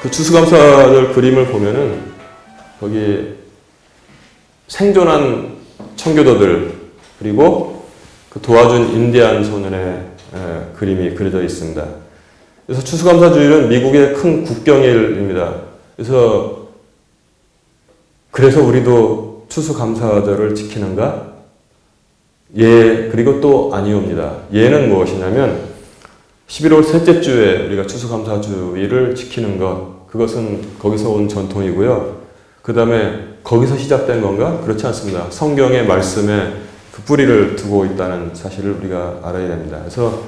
그 추수감사절 그림을 보면은 거기 생존한 청교도들 그리고 그 도와준 인디안 소년의 그림이 그려져 있습니다. 그래서 추수감사주일은 미국의 큰 국경일입니다. 그래서 우리도 추수감사절을 지키는가? 예, 그리고 또 아니옵니다. 예는 무엇이냐면 11월 셋째 주에 우리가 추수감사주일을 지키는 것, 그것은 거기서 온 전통이고요. 그 다음에 거기서 시작된 건가? 그렇지 않습니다. 성경의 말씀에 그 뿌리를 두고 있다는 사실을 우리가 알아야 됩니다. 그래서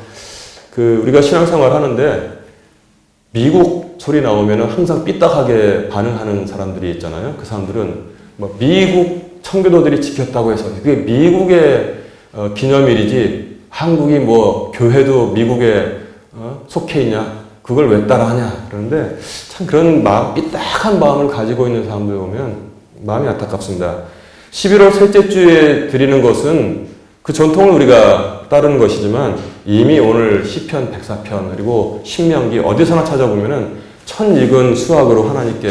우리가 신앙생활 하는데 미국 소리 나오면 항상 삐딱하게 반응하는 사람들이 있잖아요. 그 사람들은 뭐 미국 청교도들이 지켰다고 해서 그게 미국의 기념일이지 한국이 뭐 교회도 미국에 속해 있냐? 그걸 왜 따라하냐? 그런데 참 그런 삐딱한 마음을 가지고 있는 사람들 보면 마음이 안타깝습니다. 11월 셋째 주에 드리는 것은 그 전통을 우리가 따르는 것이지만 이미 오늘 시편 104편 그리고 신명기 어디서나 찾아보면은 천익은 수확으로 하나님께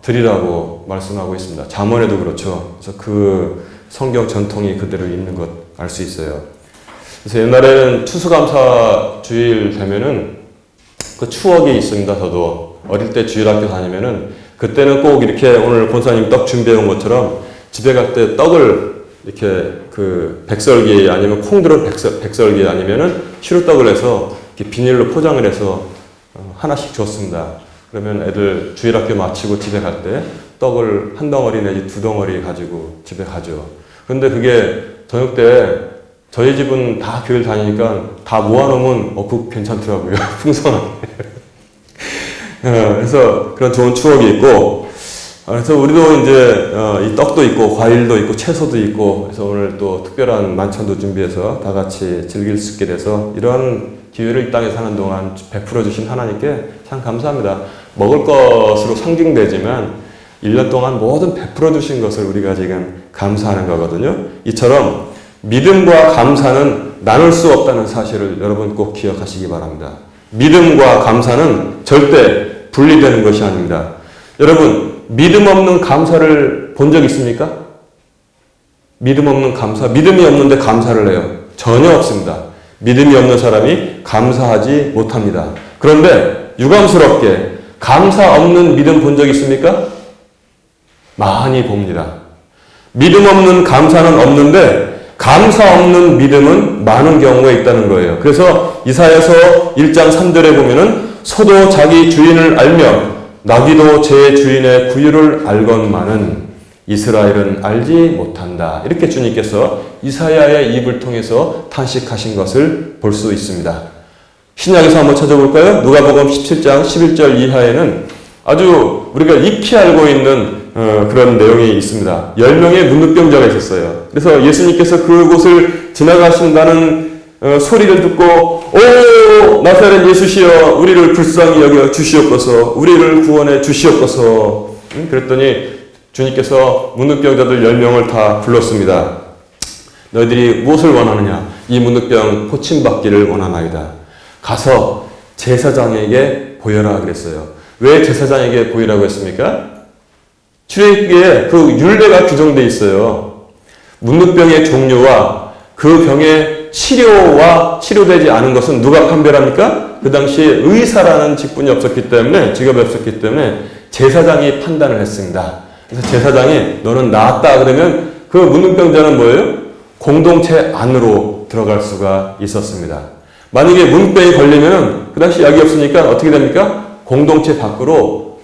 드리라고 말씀하고 있습니다. 잠언에도 그렇죠. 그래서 그 성경 전통이 그대로 있는 것 알 수 있어요. 그래서 옛날에는 추수감사주일 되면은 그 추억이 있습니다. 저도 어릴 때 주일학교 다니면은 그때는 꼭 이렇게 오늘 권사님 떡 준비해 온 것처럼 집에 갈 때 떡을 이렇게 그 백설기 아니면 콩 들은 백설기 아니면은 시루떡을 해서 이렇게 비닐로 포장을 해서 하나씩 줬습니다. 그러면 애들 주일학교 마치고 집에 갈 때 떡을 한 덩어리 내지 두 덩어리 가지고 집에 가죠. 그런데 그게 저녁 때 저희 집은 다 교회를 다니니까 다 모아놓으면 그거 괜찮더라고요. 풍성하게. 그래서 그런 좋은 추억이 있고, 그래서 우리도 이제 이 떡도 있고 과일도 있고 채소도 있고, 그래서 오늘 또 특별한 만찬도 준비해서 다 같이 즐길 수 있게 돼서 이러한 기회를 이 땅에 사는 동안 베풀어 주신 하나님께 참 감사합니다. 먹을 것으로 상징되지만 1년 동안 모든 베풀어 주신 것을 우리가 지금 감사하는 거거든요. 이처럼 믿음과 감사는 나눌 수 없다는 사실을 여러분 꼭 기억하시기 바랍니다. 믿음과 감사는 절대 분리되는 것이 아닙니다. 여러분, 믿음 없는 감사를 본 적 있습니까? 믿음 없는 감사, 믿음이 없는데 감사를 해요. 전혀 없습니다. 믿음이 없는 사람이 감사하지 못합니다. 그런데 유감스럽게 감사 없는 믿음 본 적 있습니까? 많이 봅니다. 믿음 없는 감사는 없는데 감사 없는 믿음은 많은 경우가 있다는 거예요. 그래서 이사야서 1장 3절에 보면은 소도 자기 주인을 알며 나귀도 제 주인의 구유를 알건만은 이스라엘은 알지 못한다. 이렇게 주님께서 이사야의 입을 통해서 탄식하신 것을 볼 수 있습니다. 신약에서 한번 찾아볼까요? 누가복음 17장 11절 이하에는 아주 우리가 익히 알고 있는 그런 내용이 있습니다. 10명의 문둥병자가 있었어요. 그래서 예수님께서 그곳을 지나가신다는 소리를 듣고 오 나사렛 예수시여 우리를 불쌍히 여겨 주시옵소서 우리를 구원해 주시옵소서 그랬더니 주님께서 문둥병자들 10명을 다 불렀습니다. 너희들이 무엇을 원하느냐? 이 문둥병 고침받기를 원하나이다. 가서 제사장에게 보여라 그랬어요. 왜 제사장에게 보이라고 했습니까? 출애굽기에 그 율례가 규정되어 있어요. 문둥병의 종류와 그 병의 치료와 치료되지 않은 것은 누가 판별합니까? 그 당시에 의사라는 직분이 없었기 때문에, 직업이 없었기 때문에 제사장이 판단을 했습니다. 그래서 제사장이 너는 나았다 그러면 그 문둥병자는 뭐예요? 공동체 안으로 들어갈 수가 있었습니다. 만약에 문둥병이 걸리면 그 당시 약이 없으니까 어떻게 됩니까? 공동체 밖으로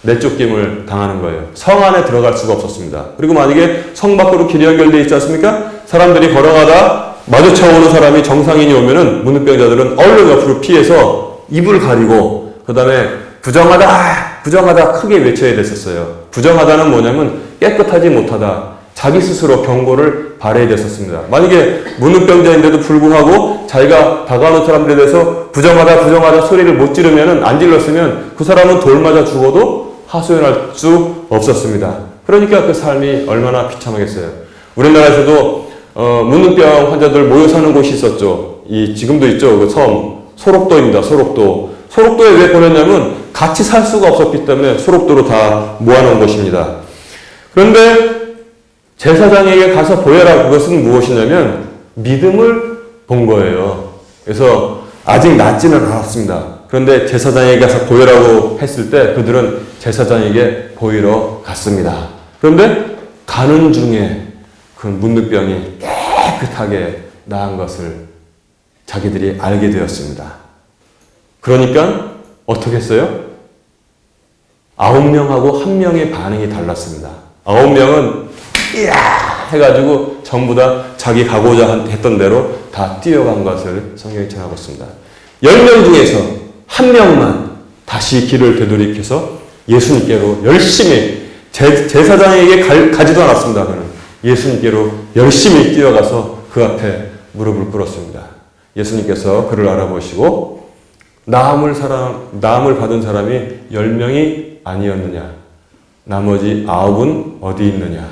내쫓김을 당하는 거예요. 성 안에 들어갈 수가 없었습니다. 그리고 만약에 성 밖으로 길이 연결되어 있지 않습니까? 사람들이 걸어가다 마주쳐오는 사람이 정상인이 오면은 문둥병자들은 얼른 옆으로 피해서 입을 가리고 그 다음에 부정하다 부정하다 크게 외쳐야 됐었어요. 부정하다는 뭐냐면 깨끗하지 못하다. 자기 스스로 경고를 발해야 됐었습니다. 만약에 문둥병자인데도 불구하고 자기가 다가오는 사람들에 대해서 부정하다 부정하다 소리를 못 지르면 안 질렀으면 그 사람은 돌 맞아 죽어도 하소연할 수 없었습니다. 그러니까 그 삶이 얼마나 비참하겠어요. 우리나라에서도 문둥병 환자들 모여 사는 곳이 있었죠. 지금도 있죠. 그 섬 소록도입니다. 소록도에 왜 보냈냐면 같이 살 수가 없었기 때문에 소록도로 다 모아놓은 것입니다. 그런데 제사장에게 가서 보여라. 그것은 무엇이냐면 믿음을 본 거예요. 그래서 아직 낫지는 않았습니다. 그런데 제사장에게 가서 보여라고 했을 때 그들은 제사장에게 보이러 갔습니다. 그런데 가는 중에 그 문득병이 깨끗하게 나은 것을 자기들이 알게 되었습니다. 그러니까 어떻게 했어요? 9명하고 1명의 반응이 달랐습니다. 9명은 이야 해가지고 전부 다 자기 가고자 했던 대로 다 뛰어간 것을 성경이 전하고 있습니다. 10명 중에서 1명만 다시 길을 되돌이켜서 예수님께로 열심히 제사장에게 가지도 않았습니다. 그는 예수님께로 열심히 뛰어가서 그 앞에 무릎을 꿇었습니다. 예수님께서 그를 알아보시고 나음을 받은 사람이 10명이 아니었느냐? 나머지 9은 어디 있느냐?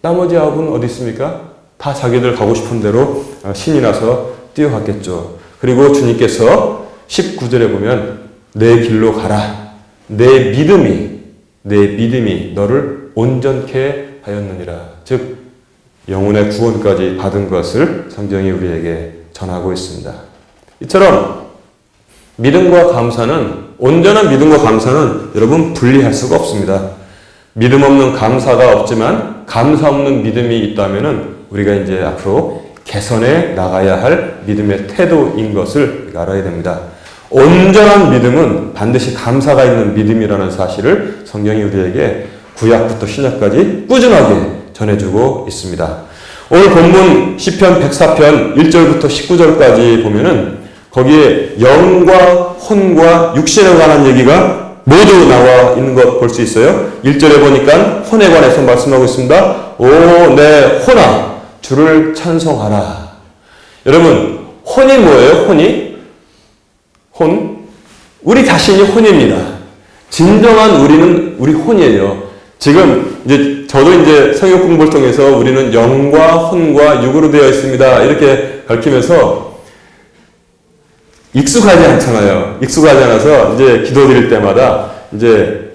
나머지 9은 어디 있습니까? 다 자기들 가고 싶은 대로 신이 나서 뛰어갔겠죠. 그리고 주님께서 19절에 보면 내 길로 가라. 내 믿음이 너를 온전케 하였느니라. 즉 영혼의 구원까지 받은 것을 성경이 우리에게 전하고 있습니다. 이처럼 믿음과 감사는, 온전한 믿음과 감사는 여러분 분리할 수가 없습니다. 믿음 없는 감사가 없지만 감사 없는 믿음이 있다면은 우리가 이제 앞으로 개선해 나가야 할 믿음의 태도인 것을 알아야 됩니다. 온전한 믿음은 반드시 감사가 있는 믿음이라는 사실을 성경이 우리에게 구약부터 신약까지 꾸준하게 전해주고 있습니다. 오늘 본문 시편 104편 1절부터 19절까지 보면은 거기에 영과 혼과 육신에 관한 얘기가 모두 나와 있는 것 볼 수 있어요. 1절에 보니까 혼에 관해서 말씀하고 있습니다. 오, 내 혼아, 주를 찬송하라. 여러분, 혼이 뭐예요? 혼이? 혼? 우리 자신이 혼입니다. 진정한 우리는 우리 혼이에요. 지금 이제 저도 이제 성경 공부를 통해서 우리는 영과 혼과 육으로 되어 있습니다. 이렇게 가르치면서 익숙하지 않잖아요. 익숙하지 않아서 이제 기도드릴 때마다 이제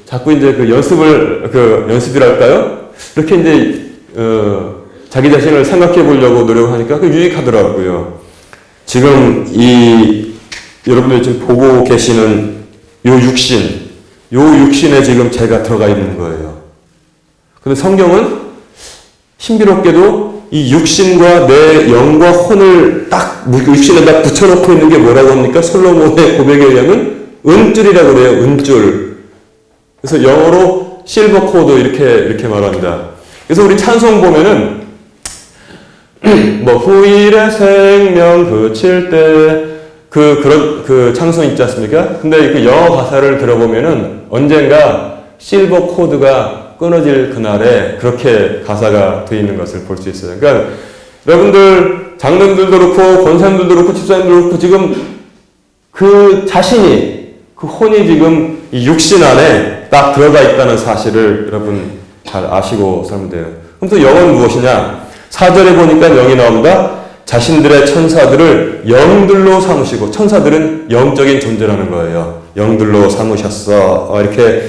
자꾸 이제 연습이랄까요? 이렇게 이제 자기 자신을 생각해 보려고 노력하니까 유익하더라고요. 지금 여러분들이 지금 보고 계시는 요 육신에 지금 제가 들어가 있는 거예요. 근데 성경은 신비롭게도 이 육신과 내 영과 혼을 딱 육신에다 붙여놓고 있는 게 뭐라고 합니까? 솔로몬의 고백에 의하면 은줄이라고 그래요. 은줄. 그래서 영어로 실버 코드 이렇게 말합니다. 그래서 우리 찬송 보면은 후일의 생명 그칠 때 그런 찬송 있지 않습니까? 근데 그 영어 가사를 들어보면은 언젠가 실버 코드가 끊어질 그날에 그렇게 가사가 되어 있는 것을 볼 수 있어요. 그러니까 여러분들 장로님들도 그렇고 권사님들도 그렇고 집사님들도 그렇고 지금 그 자신이 그 혼이 지금 이 육신 안에 딱 들어가 있다는 사실을 여러분 잘 아시고 살면 돼요. 그럼 또 영은 무엇이냐? 4절에 보니까 영이 나옵니다. 자신들의 천사들을 영들로 삼으시고, 천사들은 영적인 존재라는 거예요. 영들로 삼으셨어. 이렇게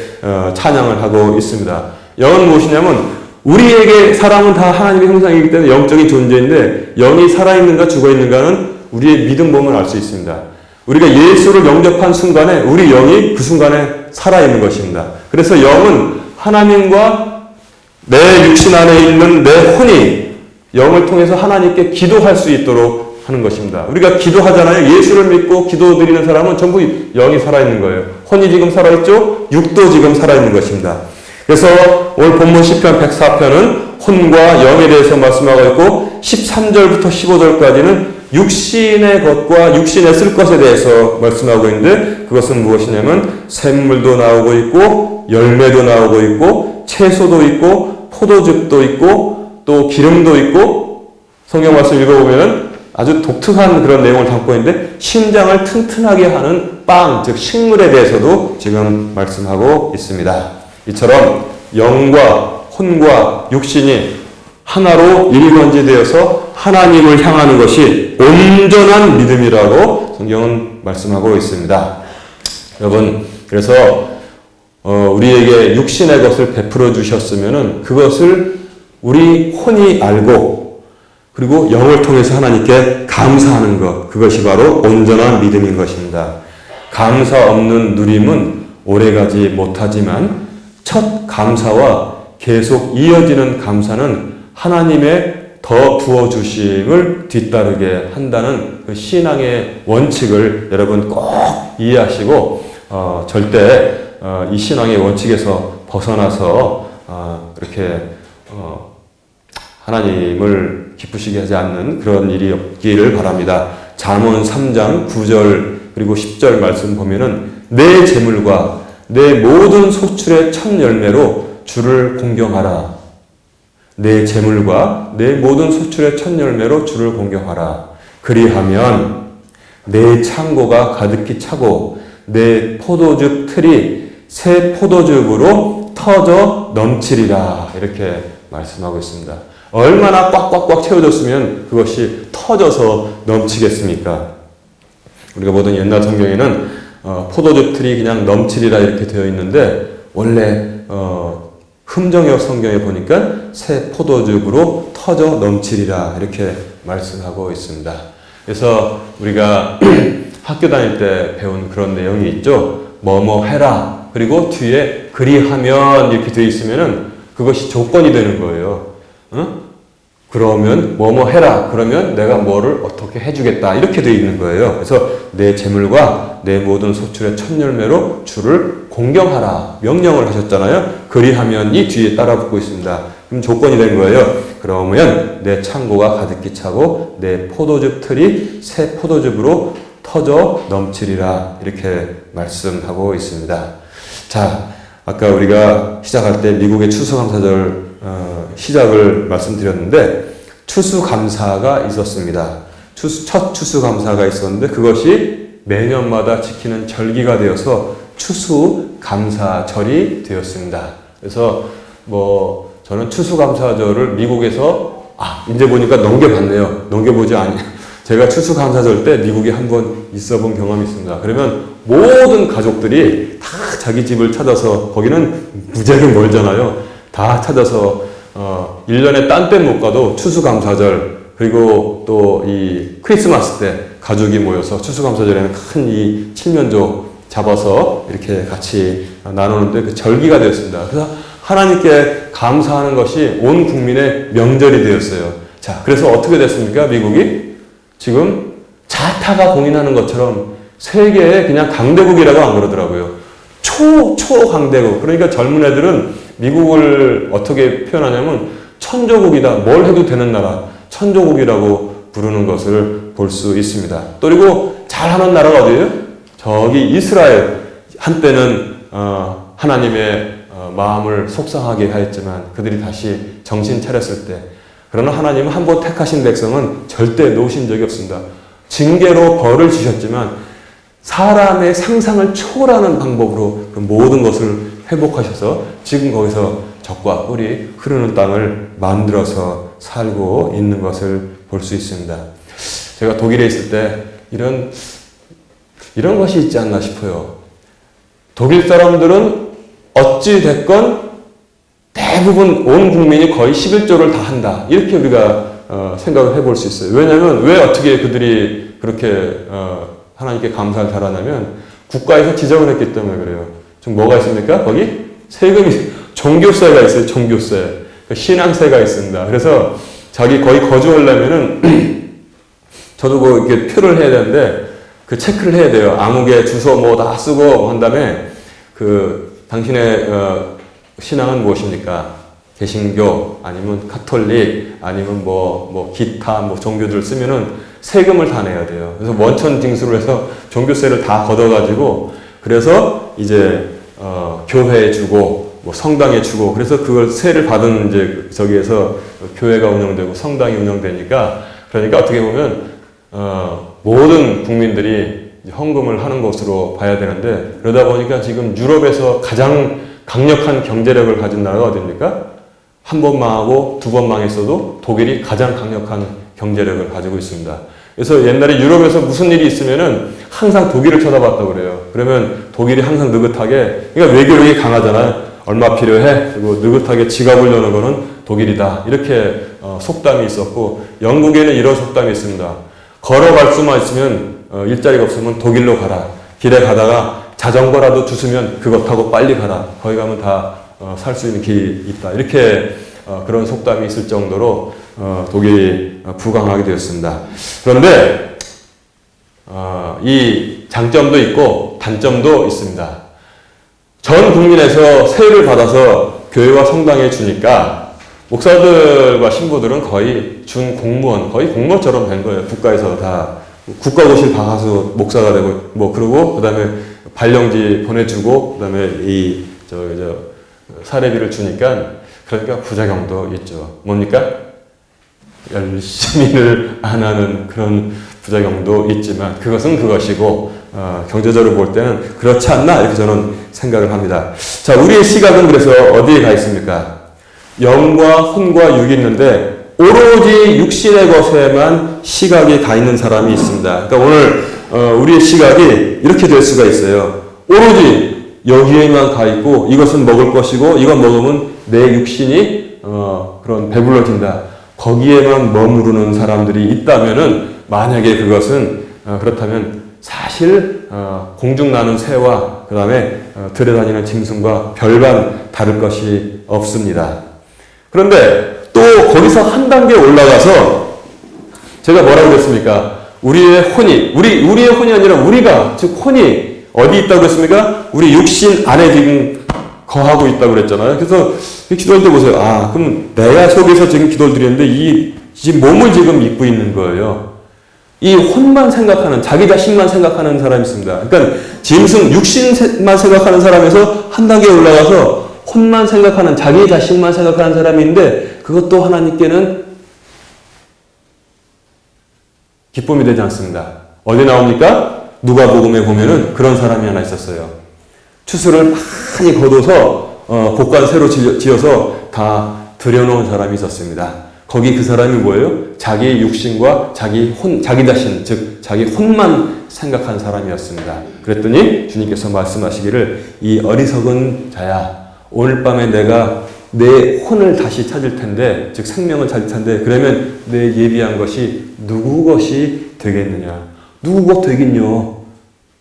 찬양을 하고 있습니다. 영은 무엇이냐면 우리에게 사람은 다 하나님의 형상이기 때문에 영적인 존재인데 영이 살아있는가 죽어있는가는 우리의 믿음 보면 알 수 있습니다. 우리가 예수를 영접한 순간에 우리 영이 그 순간에 살아있는 것입니다. 그래서 영은 하나님과 내 육신 안에 있는 내 혼이 영을 통해서 하나님께 기도할 수 있도록 하는 것입니다. 우리가 기도하잖아요. 예수를 믿고 기도드리는 사람은 전부 영이 살아있는 거예요. 혼이 지금 살아있죠? 육도 지금 살아있는 것입니다. 그래서 오늘 본문 시편 104편은 혼과 영에 대해서 말씀하고 있고 13절부터 15절까지는 육신의 것과 육신의 쓸 것에 대해서 말씀하고 있는데 그것은 무엇이냐면 샘물도 나오고 있고 열매도 나오고 있고 채소도 있고 포도즙도 있고 또 기름도 있고 성경 말씀 읽어보면 아주 독특한 그런 내용을 담고 있는데 신장을 튼튼하게 하는 빵, 즉 식물에 대해서도 지금 말씀하고 있습니다. 이처럼 영과 혼과 육신이 하나로 일관지되어서 하나님을 향하는 것이 온전한 믿음이라고 성경은 말씀하고 있습니다. 여러분, 그래서 우리에게 육신의 것을 베풀어 주셨으면은 그것을 우리 혼이 알고 그리고 영을 통해서 하나님께 감사하는 것, 그것이 바로 온전한 믿음인 것입니다. 감사 없는 누림은 오래가지 못하지만 첫 감사와 계속 이어지는 감사는 하나님의 더 부어주심을 뒤따르게 한다는 그 신앙의 원칙을 여러분 꼭 이해하시고 절대 이 신앙의 원칙에서 벗어나서 이렇게 하나님을 기쁘시게 하지 않는 그런 일이 없기를 바랍니다. 잠언 3장 9절 그리고 10절 말씀 보면은 내 재물과 내 모든 소출의 첫 열매로 주를 공경하라. 내 재물과 내 모든 소출의 첫 열매로 주를 공경하라. 그리하면 내 창고가 가득히 차고 내 포도즙 틀이 새 포도즙으로 터져 넘치리라. 이렇게 말씀하고 있습니다. 얼마나 꽉꽉꽉 채워졌으면 그것이 터져서 넘치겠습니까? 우리가 보던 옛날 성경에는 포도즙 틀이 그냥 넘치리라 이렇게 되어 있는데 원래 흠정역 성경에 보니까 새 포도즙으로 터져 넘치리라 이렇게 말씀하고 있습니다. 그래서 우리가 학교 다닐 때 배운 그런 내용이 있죠. 뭐뭐 해라. 그리고 뒤에 그리하면 이렇게 되어 있으면은 그것이 조건이 되는 거예요. 그러면 뭐뭐 해라. 그러면 내가 뭐를 어떻게 해주겠다. 이렇게 되어 있는 거예요. 그래서 내 재물과 내 모든 소출의 첫 열매로 주를 공경하라. 명령을 하셨잖아요. 그리하면 이 뒤에 따라 붙고 있습니다. 그럼 조건이 된 거예요. 그러면 내 창고가 가득히 차고 내 포도즙 틀이 새 포도즙으로 터져 넘치리라. 이렇게 말씀하고 있습니다. 자, 아까 우리가 시작할 때 미국의 추수감사절 시작을 말씀드렸는데 추수감사가 있었습니다. 첫 추수감사가 있었는데 그것이 매년마다 지키는 절기가 되어서 추수감사절이 되었습니다. 그래서 저는 추수감사절을 미국에서 이제 보니까 넘겨봤네요. 넘겨보지 제가 추수감사절 때 미국에 한번 있어본 경험이 있습니다. 그러면 모든 가족들이 다 자기 집을 찾아서 거기는 무지하게 멀잖아요. 다 찾아서 1년에 딴 때 못 가도 추수감사절 그리고 또 이 크리스마스 때 가족이 모여서 추수감사절에는 큰 이 칠면조 잡아서 이렇게 같이 나누는데 그 절기가 되었습니다. 그래서 하나님께 감사하는 것이 온 국민의 명절이 되었어요. 자, 그래서 어떻게 됐습니까? 미국이 지금 자타가 공인하는 것처럼 세계의 그냥 강대국이라고 안 그러더라고요. 초강대국. 그러니까 젊은 애들은 미국을 어떻게 표현하냐면 천조국이다. 뭘 해도 되는 나라. 천조국이라고 부르는 것을 볼 수 있습니다. 또 그리고 잘하는 나라가 어디예요? 저기 이스라엘. 한때는 하나님의 마음을 속상하게 하였지만 그들이 다시 정신 차렸을 때 그러나 하나님은 한 번 택하신 백성은 절대 놓으신 적이 없습니다. 징계로 벌을 주셨지만 사람의 상상을 초월하는 방법으로 그 모든 것을 회복하셔서 지금 거기서 적과 꿀이 흐르는 땅을 만들어서 살고 있는 것을 볼 수 있습니다. 제가 독일에 있을 때 이런 것이 있지 않나 싶어요. 독일 사람들은 어찌 됐건 대부분 온 국민이 거의 11조를 다 한다. 이렇게 우리가 생각을 해볼 수 있어요. 왜냐하면 왜 어떻게 그들이 그렇게 하나님께 감사를 잘하냐면 국가에서 지정을 했기 때문에 그래요. 지금 뭐가 있습니까? 거기 세금이 종교세가 있어요. 종교세, 신앙세가 있습니다. 그래서 자기 거기 거주하려면은 저도 이렇게 표를 해야 되는데 그 체크를 해야 돼요. 암흑의 주소 뭐 다 쓰고 한 다음에 당신의 신앙은 무엇입니까? 개신교 아니면 카톨릭 아니면 기타 종교들 쓰면은 세금을 다 내야 돼요. 그래서 원천 징수를 해서 종교세를 다 걷어가지고 그래서 이제 교회에 주고 성당에 주고 그래서 그걸 세를 받은 이제 저기에서 교회가 운영되고 성당이 운영되니까 그러니까 어떻게 보면 모든 국민들이 헌금을 하는 것으로 봐야 되는데 그러다 보니까 지금 유럽에서 가장 강력한 경제력을 가진 나라가 어디입니까? 한 번 망하고 두 번 망했어도 독일이 가장 강력한 경제력을 가지고 있습니다. 그래서 옛날에 유럽에서 무슨 일이 있으면은 항상 독일을 쳐다봤다고 그래요. 그러면 독일이 항상 느긋하게, 그러니까 외교력이 강하잖아요. 얼마 필요해? 그리고 느긋하게 지갑을 여는 거는 독일이다. 이렇게 속담이 있었고, 영국에는 이런 속담이 있습니다. 걸어갈 수만 있으면, 일자리가 없으면 독일로 가라. 길에 가다가 자전거라도 주스면 그것 타고 빨리 가라. 거기 가면 다 살 수 있는 길이 있다. 이렇게 그런 속담이 있을 정도로 독일이 부강하게 되었습니다. 그런데 이 장점도 있고 단점도 있습니다. 전 국민에서 세율을 받아서 교회와 성당에 주니까 목사들과 신부들은 거의 준 공무원, 거의 공무원처럼 된 거예요. 국가에서 다 국가고시를 다 가서 목사가 되고 뭐 그러고 그다음에 발령지 보내주고 그다음에 사례비를 주니까 그러니까 부작용도 있죠. 뭡니까? 열심히를 안 하는 그런 부작용도 있지만 그것은 그것이고 경제적으로 볼 때는 그렇지 않나 이렇게 저는 생각을 합니다. 자, 우리의 시각은 그래서 어디에 가 있습니까? 영과 혼과 육이 있는데 오로지 육신의 것에만 시각이 가 있는 사람이 있습니다. 그러니까 오늘 우리의 시각이 이렇게 될 수가 있어요. 오로지 여기에만 가 있고 이것은 먹을 것이고 이건 먹으면 내 육신이 그런 배불러진다. 거기에만 머무르는 사람들이 있다면은 만약에 그것은 그렇다면 사실 공중나는 새와 그 다음에 들여다니는 짐승과 별반 다를 것이 없습니다. 그런데 또 거기서 한 단계 올라가서 제가 뭐라고 그랬습니까? 우리의 혼이 아니라 우리가 즉 혼이 어디 있다고 그랬습니까? 우리 육신 안에 지금 거하고 있다고 그랬잖아요. 그래서 기도할 때 보세요. 그럼 내가 속에서 지금 기도를 드리는데 이 몸을 지금 입고 있는 거예요. 이 혼만 생각하는, 자기 자신만 생각하는 사람이 있습니다. 그러니까 짐승, 육신만 생각하는 사람에서 한 단계 올라가서 혼만 생각하는, 자기 자신만 생각하는 사람이 있는데 그것도 하나님께는 기쁨이 되지 않습니다. 어디 나옵니까? 누가복음에 보면은 그런 사람이 하나 있었어요. 추수를 많이 거둬서 곡간 새로 지어서 다 들여놓은 사람이 있었습니다. 거기 그 사람이 뭐예요? 자기 육신과 자기 자신, 즉 자기 혼만 생각한 사람이었습니다. 그랬더니 주님께서 말씀하시기를 이 어리석은 자야, 오늘 밤에 내가 내 혼을 다시 찾을 텐데, 즉 생명을 찾을 텐데 그러면 내 예비한 것이 누구 것이 되겠느냐? 누구 것 되긴요?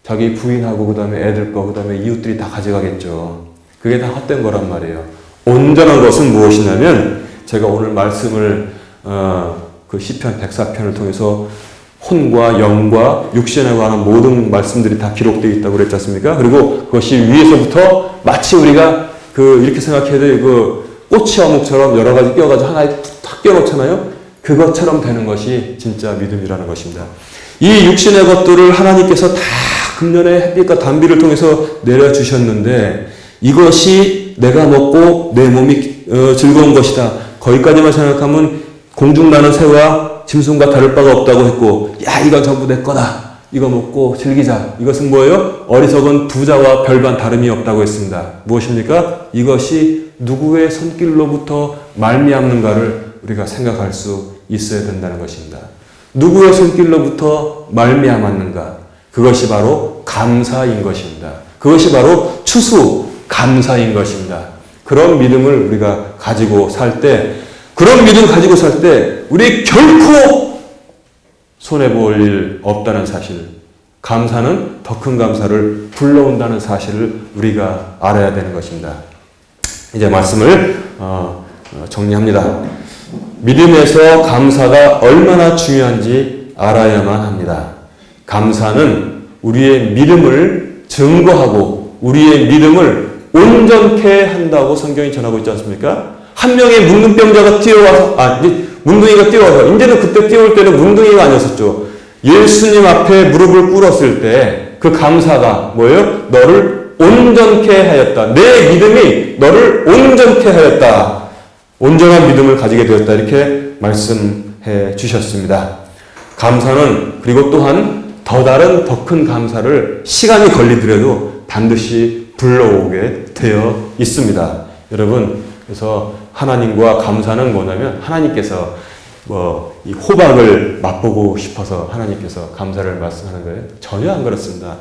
자기 부인하고 그 다음에 애들 거, 그 다음에 이웃들이 다 가져가겠죠. 그게 다 헛된 거란 말이에요. 온전한 것은 무엇이냐면 제가 오늘 말씀을 그 시편 104편을 통해서 혼과 영과 육신에 관한 모든 말씀들이 다 기록되어 있다고 그랬지 않습니까? 그리고 그것이 위에서부터 마치 우리가 이렇게 생각해야 돼. 꼬치 어묵처럼 여러 가지 끼워가지고 하나에 탁 끼워놓잖아요? 그것처럼 되는 것이 진짜 믿음이라는 것입니다. 이 육신의 것들을 하나님께서 다 금년에 햇빛과 단비를 통해서 내려주셨는데 이것이 내가 먹고 내 몸이 즐거운 것이다. 거기까지만 생각하면 공중나는 새와 짐승과 다를 바가 없다고 했고, 야, 이건 전부 내 거다. 이거 먹고 즐기자. 이것은 뭐예요? 어리석은 부자와 별반 다름이 없다고 했습니다. 무엇입니까? 이것이 누구의 손길로부터 말미암는가를 우리가 생각할 수 있어야 된다는 것입니다. 누구의 손길로부터 말미암았는가? 그것이 바로 감사인 것입니다. 그것이 바로 추수, 감사인 것입니다. 그런 믿음을 우리가 가지고 살 때, 그런 믿음 가지고 살 때 우리 결코 손해볼 일 없다는 사실, 감사는 더 큰 감사를 불러온다는 사실을 우리가 알아야 되는 것입니다. 이제 말씀을 정리합니다. 믿음에서 감사가 얼마나 중요한지 알아야만 합니다. 감사는 우리의 믿음을 증거하고 우리의 믿음을 온전케 한다고 성경이 전하고 있지 않습니까? 한 명의 문둥병자가 뛰어와서, 문둥이가 뛰어와서, 이제는 그때 뛰어올 때는 문둥이가 아니었었죠. 예수님 앞에 무릎을 꿇었을 때 그 감사가 뭐예요? 너를 온전케 하였다. 내 믿음이 너를 온전케 하였다. 온전한 믿음을 가지게 되었다. 이렇게 말씀해 주셨습니다. 감사는 그리고 또한 더 다른 더 큰 감사를 시간이 걸리더라도 반드시 불러오게 되어 있습니다. 여러분, 그래서 하나님과 감사는 뭐냐면 하나님께서 이 호박을 맛보고 싶어서 하나님께서 감사를 말씀하는 거예요? 전혀 안 그렇습니다.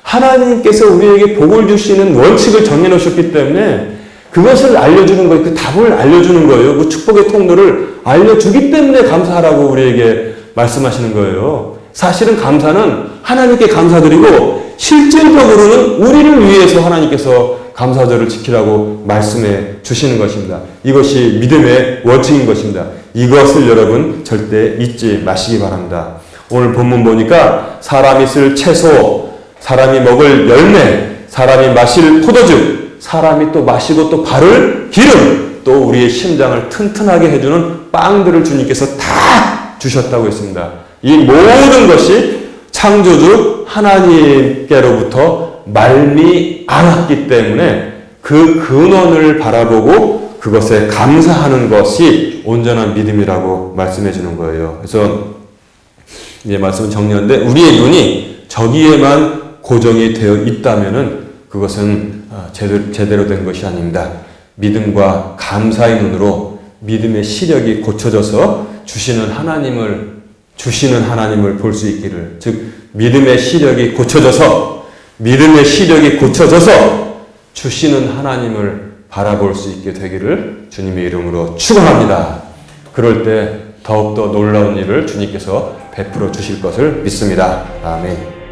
하나님께서 우리에게 복을 주시는 원칙을 정해놓으셨기 때문에 그것을 알려주는 거예요. 그 답을 알려주는 거예요. 그 축복의 통로를 알려주기 때문에 감사하라고 우리에게 말씀하시는 거예요. 사실은 감사는 하나님께 감사드리고 실질적으로는 우리를 위해서 하나님께서 감사절을 지키라고 말씀해 주시는 것입니다. 이것이 믿음의 원칙인 것입니다. 이것을 여러분 절대 잊지 마시기 바랍니다. 오늘 본문 보니까 사람이 쓸 채소, 사람이 먹을 열매, 사람이 마실 포도즙, 사람이 또 마시고 또 바를 기름, 또 우리의 심장을 튼튼하게 해주는 빵들을 주님께서 다 주셨다고 했습니다. 이 모든 것이 창조주 하나님께로부터 말미암았기 때문에 그 근원을 바라보고 그것에 감사하는 것이 온전한 믿음이라고 말씀해 주는 거예요. 그래서 이제 말씀은 정리하는데 우리의 눈이 저기에만 고정이 되어 있다면은 그것은 제대로 된 것이 아닙니다. 믿음과 감사의 눈으로 믿음의 시력이 고쳐져서 주시는 하나님을 볼 수 있기를, 즉 믿음의 시력이 고쳐져서 주시는 하나님을 바라볼 수 있게 되기를 주님의 이름으로 축원합니다. 그럴 때 더욱더 놀라운 일을 주님께서 베풀어 주실 것을 믿습니다. 아멘.